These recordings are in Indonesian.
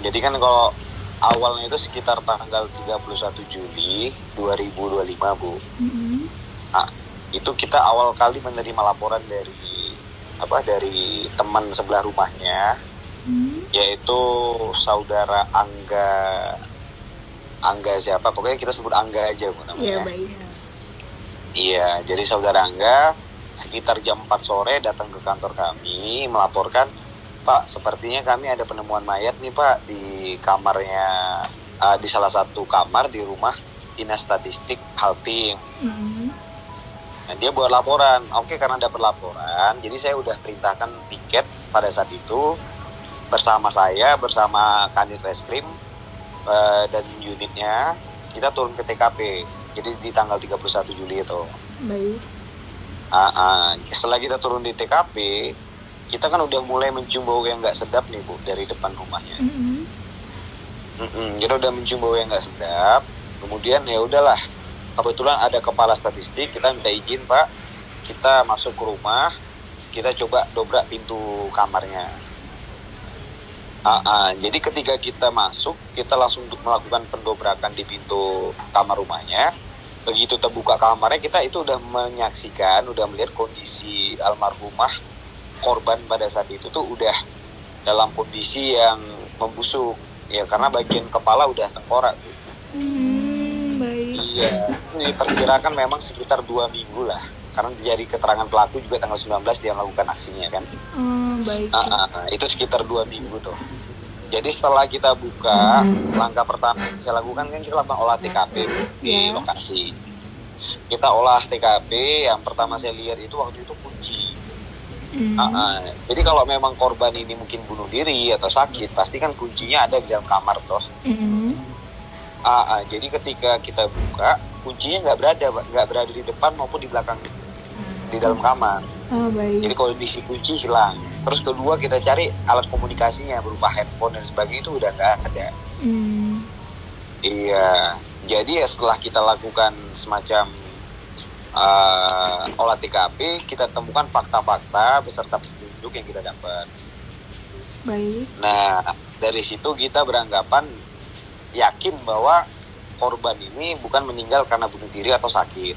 Jadi kan kalau awalnya itu sekitar tanggal 31 Juli 2025, Bu. Nah, itu kita awal kali menerima laporan dari teman sebelah rumahnya, yaitu saudara Angga siapa, pokoknya kita sebut Angga aja, Bu, namanya. Iya, baik. Iya, jadi saudara Angga sekitar jam 4 sore datang ke kantor kami melaporkan, Pak, sepertinya kami ada penemuan mayat nih, Pak, di kamarnya, di salah satu kamar di rumah Dinas Statistik Kaltim. Nah, dia buat laporan. Oke, karena dapat laporan, jadi saya udah perintahkan tiket pada saat itu bersama Kanit Reskrim dan unitnya, kita turun ke TKP. Jadi di tanggal 31 Juli itu. Baik. Setelah kita turun di TKP, kita kan udah mulai mencium bau yang nggak sedap nih, Bu, dari depan rumahnya. Kita udah mencium bau yang nggak sedap. Kemudian ya udahlah, kebetulan ada kepala statistik, kita minta izin, Pak, kita masuk ke rumah, kita coba dobrak pintu kamarnya. Jadi ketika kita masuk, kita langsung melakukan pendobrakan di pintu kamar rumahnya. Begitu terbuka kamarnya, kita itu udah menyaksikan, udah melihat kondisi almarhumah korban pada saat itu tuh udah dalam kondisi yang membusuk, ya, karena bagian kepala udah tengkorak. Baik. Iya, diperkirakan memang sekitar 2 minggu lah, karena dari keterangan pelaku juga tanggal 19 dia melakukan aksinya kan. Baik. Itu sekitar 2 minggu tuh. Jadi setelah kita buka, langkah pertama yang saya lakukan kan kita lakukan olah TKP di lokasi. Kita olah TKP, yang pertama saya lihat itu waktu itu kunci. Jadi kalau memang korban ini mungkin bunuh diri atau sakit, pasti kan kuncinya ada di dalam kamar toh. Jadi ketika kita buka, kuncinya nggak berada di depan maupun di belakang, di dalam kamar. Baik. Jadi kondisi kunci hilang. Terus kedua, kita cari alat komunikasinya berupa handphone dan sebagainya, itu udah nggak ada. Iya. Jadi ya setelah kita lakukan semacam olah TKP, kita temukan fakta-fakta beserta petunjuk yang kita dapat. Baik. Nah, dari situ kita beranggapan yakin bahwa korban ini bukan meninggal karena bunuh diri atau sakit.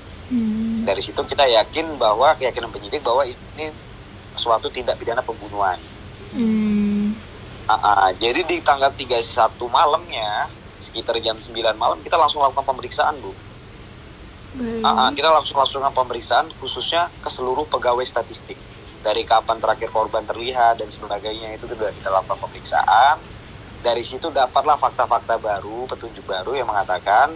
Dari situ kita yakin bahwa keyakinan penyidik bahwa ini suatu tindak pidana pembunuhan. Jadi di tanggal 31 malamnya, sekitar jam 9 malam, kita langsung lakukan pemeriksaan, Bu. Kita langsung lakukan pemeriksaan khususnya ke seluruh pegawai statistik. Dari kapan terakhir korban terlihat dan sebagainya, itu sudah kita lakukan pemeriksaan. Dari situ dapatlah fakta-fakta baru, petunjuk baru yang mengatakan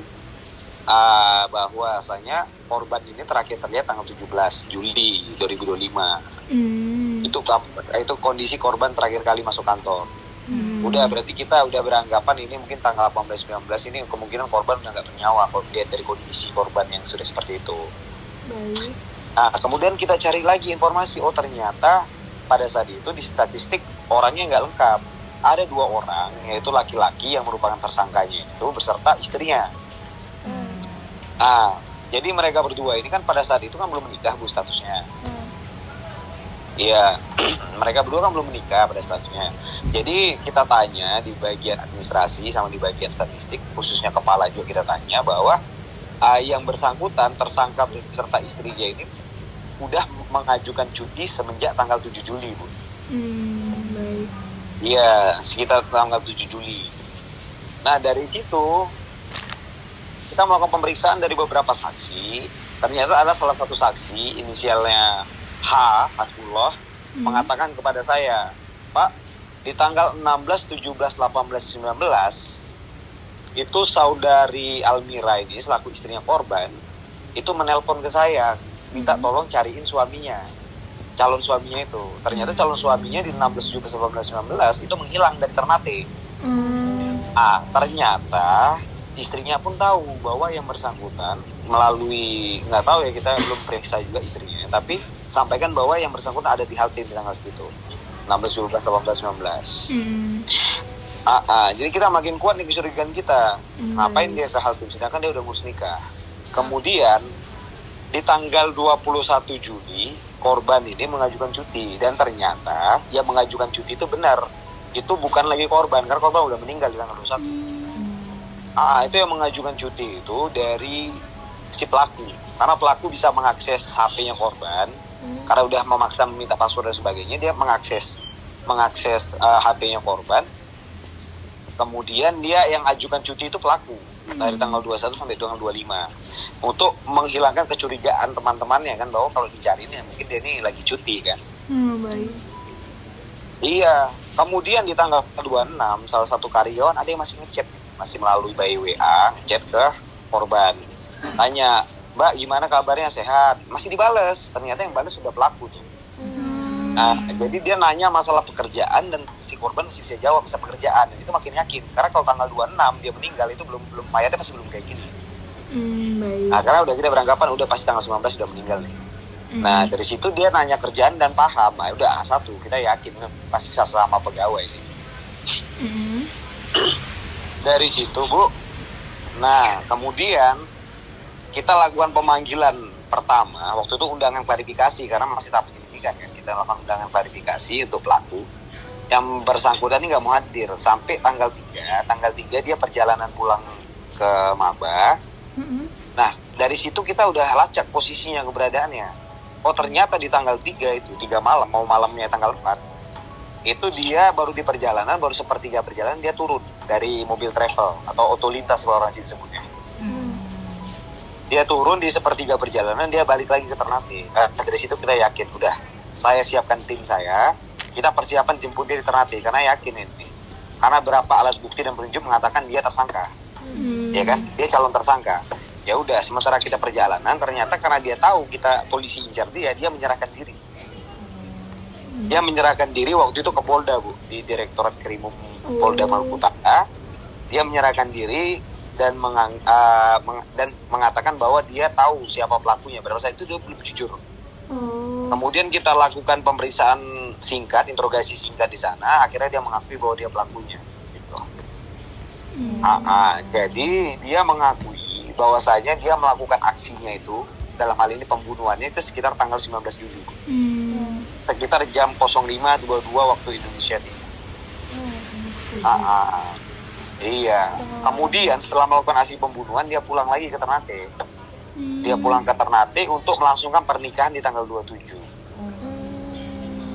bahwasanya korban ini terakhir terlihat tanggal 17 Juli 2025. Itu kondisi korban terakhir kali masuk kantor. Udah, berarti kita udah beranggapan ini mungkin tanggal 18-19 ini kemungkinan korban udah nggak bernyawa kalau dilihat dari kondisi korban yang sudah seperti itu. Baik. Nah, kemudian kita cari lagi informasi. Oh, ternyata pada saat itu di statistik orangnya nggak lengkap. Ada 2 orang, yaitu laki-laki yang merupakan tersangkanya itu beserta istrinya. Jadi mereka berdua ini kan pada saat itu kan belum menikah, Bu, statusnya. Iya, mereka berdua kan belum menikah pada statusnya. Jadi kita tanya di bagian administrasi sama di bagian statistik, khususnya kepala juga kita tanya bahwa yang bersangkutan, tersangka beserta istrinya ini udah mengajukan cuti semenjak tanggal 7 Juli, Bu. Baik. Iya, sekitar tanggal 7 Juli. Nah, dari situ kita melakukan pemeriksaan dari beberapa saksi. Ternyata ada salah satu saksi, inisialnya Hasbullah, mengatakan kepada saya, Pak, di tanggal 16, 17, 18, 19, itu saudari Almira ini, selaku istrinya korban, itu menelpon ke saya, minta tolong cariin suaminya, calon suaminya itu. Ternyata calon suaminya di 16, 17, 18, 19 itu menghilang dari Ternate. Ternyata istrinya pun tahu bahwa yang bersangkutan melalui, nggak tahu ya, kita belum periksa juga istrinya, tapi sampaikan bahwa yang bersangkutan ada di Kaltim di tanggal segitu, 16, 17, 18, 19. Jadi kita makin kuat nih kecurigaan kita. Ngapain dia ke Kaltim sedangkan dia udah ngurus nikah. Kemudian di tanggal 21 Juli korban ini mengajukan cuti, dan ternyata yang mengajukan cuti itu benar itu bukan lagi korban, karena korban udah meninggal di tanggal 21. Itu yang mengajukan cuti itu dari si pelaku, karena pelaku bisa mengakses HP-nya korban, karena udah memaksa meminta password dan sebagainya, dia mengakses HP-nya korban. Kemudian dia yang ajukan cuti itu pelaku dari tanggal 21 sampai tanggal 25 untuk menghilangkan kecurigaan teman-temannya kan, bahwa kalau dicari ini mungkin dia ini lagi cuti kan. Baik. Iya, kemudian di tanggal 26 salah satu karyawan ada yang masih ngechat, masih melalui by WA ngechat ke korban, tanya, "Mbak, gimana kabarnya, sehat?" Masih dibales, ternyata yang balas sudah pelaku tuh. Nah, jadi dia nanya masalah pekerjaan dan si korban masih bisa jawab bisa pekerjaan, dan itu makin yakin, karena kalau tanggal 26 dia meninggal itu belum mayatnya masih belum kayak gini. Baik. Nah, karena udah kita beranggapan udah pasti tanggal 19 sudah meninggal nih. Nah, dari situ dia nanya kerjaan dan paham. Nah, udah satu, kita yakin pasti sama pegawai sih. Dari situ, Bu. Nah, kemudian kita lakukan pemanggilan pertama. Waktu itu undangan klarifikasi karena masih tahap penyidikan kan. Kita lakukan undangan klarifikasi untuk pelaku. Yang bersangkutan ini nggak mau hadir sampai tanggal 3. Tanggal 3 dia perjalanan pulang ke Maba. Nah, dari situ kita udah lacak posisinya, keberadaannya. Oh, ternyata di tanggal 3 itu, 3 malam, mau malamnya tanggal 4, itu dia baru di perjalanan, baru sepertiga perjalanan, dia turun dari mobil travel, atau otolintas kalau orang disebutnya. Dia turun di sepertiga perjalanan, dia balik lagi ke Ternate. Dari situ kita yakin, udah, saya siapkan tim saya, kita persiapan jemput dia di Ternate, karena yakin ini. Karena berapa alat bukti dan penunjuk mengatakan dia tersangka. Ya kan, dia calon tersangka. Ya udah, sementara kita perjalanan, ternyata karena dia tahu kita polisi incar dia menyerahkan diri. Dia menyerahkan diri waktu itu ke Polda, Bu, di Direktorat Krimum Polda Maluku Utara. Dia menyerahkan diri dan mengatakan bahwa dia tahu siapa pelakunya. Pada saat itu dia belum jujur. Kemudian kita lakukan pemeriksaan singkat, interogasi singkat di sana. Akhirnya dia mengakui bahwa dia pelakunya. Gitu. Jadi dia mengakui bahwasanya dia melakukan aksinya itu, dalam hal ini pembunuhannya itu sekitar tanggal 19 Juli. Sekitar jam 05.22 waktu Indonesia Timur. Iya. Kemudian setelah melakukan aksi pembunuhan, dia pulang lagi ke Ternate. Dia pulang ke Ternate untuk melangsungkan pernikahan di tanggal 27.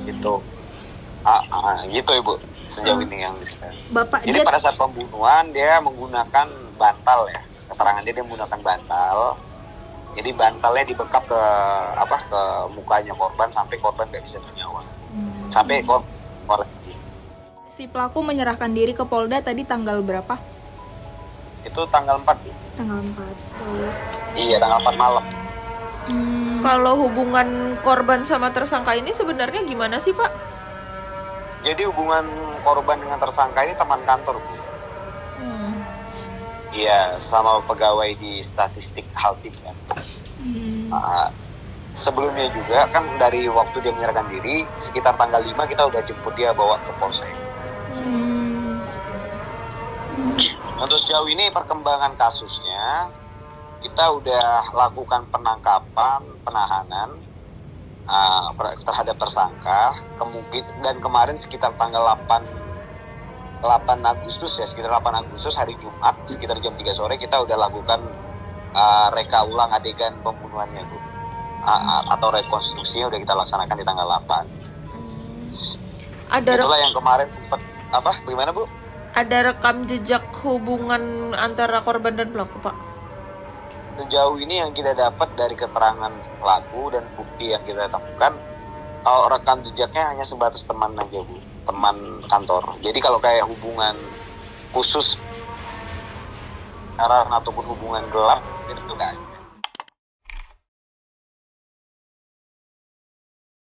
Gitu. Gitu Ibu. Sejauh ini yang disebut. Jadi pada saat pembunuhan dia menggunakan bantal ya. Keterangan dia menggunakan bantal. Jadi bantalnya dibekap ke mukanya korban sampai korban nggak bisa bernyawa. Sampai korban. Si pelaku menyerahkan diri ke Polda tadi tanggal berapa? Itu tanggal 4. Tanggal 4. Iya, tanggal 4 malam. Kalau hubungan korban sama tersangka ini sebenarnya gimana sih, Pak? Jadi hubungan korban dengan tersangka ini teman kantor, Bu. Iya, sama pegawai di statistik Haltim kan. Sebelumnya juga kan dari waktu dia menyerahkan diri, sekitar tanggal 5 kita udah jemput dia bawa ke Polsek. Untuk sejauh ini perkembangan kasusnya, kita udah lakukan penangkapan, penahanan terhadap tersangka, dan kemarin sekitar tanggal 8 Agustus ya, sekitar 8 Agustus hari Jumat, sekitar jam 3 sore kita udah lakukan reka ulang adegan pembunuhannya, Bu. Atau rekonstruksinya udah kita laksanakan di tanggal 8. Itulah yang kemarin sempat bagaimana, Bu? Ada rekam jejak hubungan antara korban dan pelaku, Pak? Sejauh ini yang kita dapat dari keterangan pelaku dan bukti yang kita temukan, kalau rekam jejaknya hanya sebatas teman aja, Bu, teman kantor. Jadi kalau kayak hubungan khusus ataupun hubungan gelap itu enggak.